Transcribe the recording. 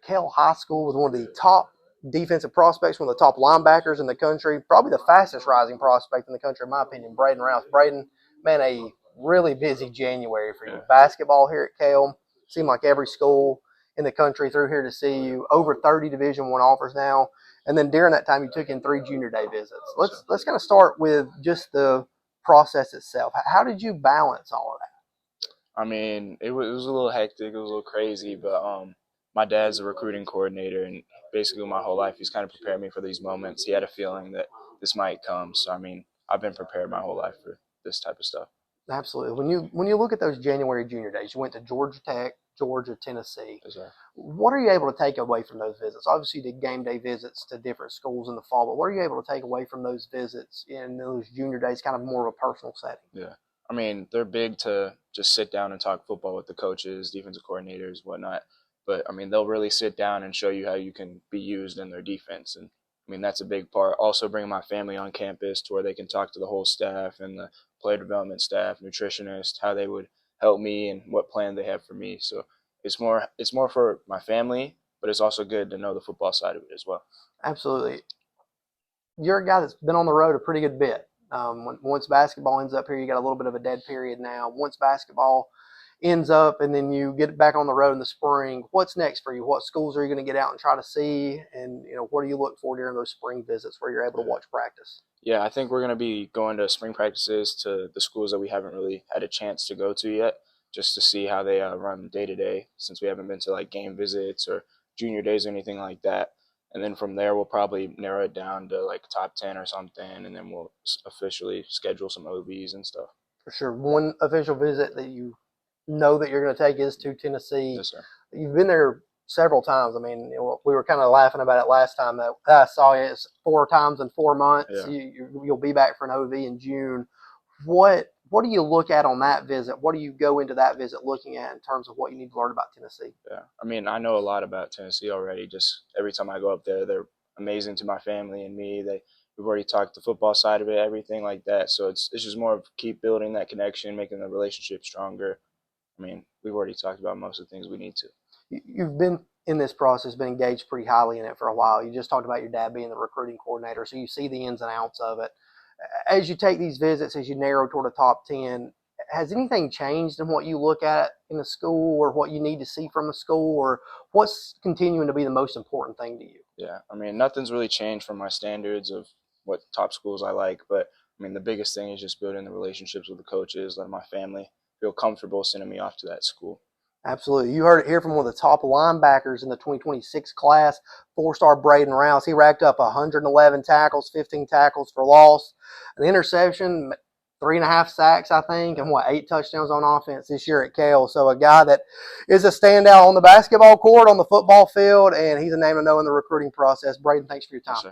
at Kell High School with one of the top defensive prospects, one of the top linebackers in the country, probably the fastest rising prospect in the country, in my opinion, Brayden Rouse. Brayden, man, a really busy January for you. Basketball here at Kell, seemed like every school in the country through here to see you. Over 30 Division I offers now. And then during that time, you took in 3 junior day visits. Let's kind of start with just the process itself. How did you balance all of that? I mean, it was a little hectic. It was a little crazy, but my dad's a recruiting coordinator, and basically my whole life he's kind of prepared me for these moments. He had a feeling that this might come. So, I mean, I've been prepared my whole life for this type of stuff. Absolutely. When you look at those January junior days, you went to Georgia Tech, Georgia, Tennessee. Yes, sir. What are you able to take away from those visits? Obviously, you did game day visits to different schools in the fall, but what are you able to take away from those visits in those junior days, kind of more of a personal setting? Yeah. I mean, they're big to just sit down and talk football with the coaches, defensive coordinators, whatnot. But, I mean, they'll really sit down and show you how you can be used in their defense. And, I mean, that's a big part. Also bringing my family on campus to where they can talk to the whole staff and the player development staff, nutritionists, how they would help me and what plan they have for me. So it's more for my family, but it's also good to know the football side of it as well. Absolutely. You're a guy that's been on the road a pretty good bit. Once basketball ends up here, you got a little bit of a dead period now. Once basketball ends up and then you get back on the road in the spring, what's next for you? What schools are you going to get out and try to see? And, what do you look for during those spring visits where you're able to watch practice? Yeah, I think we're going to be going to spring practices to the schools that we haven't really had a chance to go to yet, just to see how they run day to day, since we haven't been to like game visits or junior days or anything like that. And then from there, we'll probably narrow it down to like top 10 or something, and then we'll officially schedule some OVs and stuff. For sure. One official visit that you know that you're going to take is to Tennessee. Yes, sir. You've been there several times. I mean, we were kind of laughing about it last time that I saw you. It's 4 times in 4 months. Yeah. You'll be back for an OV in June. What do you look at on that visit? What do you go into that visit looking at in terms of what you need to learn about Tennessee? Yeah, I mean, I know a lot about Tennessee already. Just every time I go up there, they're amazing to my family and me. We've already talked the football side of it, everything like that. So it's just more of keep building that connection, making the relationship stronger. I mean, we've already talked about most of the things we need to. You've been in this process, been engaged pretty highly in it for a while. You just talked about your dad being the recruiting coordinator, so you see the ins and outs of it. As you take these visits, as you narrow toward a top 10, has anything changed in what you look at in the school or what you need to see from the school, or what's continuing to be the most important thing to you? Yeah, I mean, nothing's really changed from my standards of what top schools I like, but I mean, the biggest thing is just building the relationships with the coaches, letting my family feel comfortable sending me off to that school. Absolutely. You heard it here from one of the top linebackers in the 2026 class, 4-star Brayden Rouse. He racked up 111 tackles, 15 tackles for loss, an interception, 3.5 sacks, I think, and 8 touchdowns on offense this year at Kell. So a guy that is a standout on the basketball court, on the football field, and he's a name to know in the recruiting process. Brayden, thanks for your time. Yes, sir.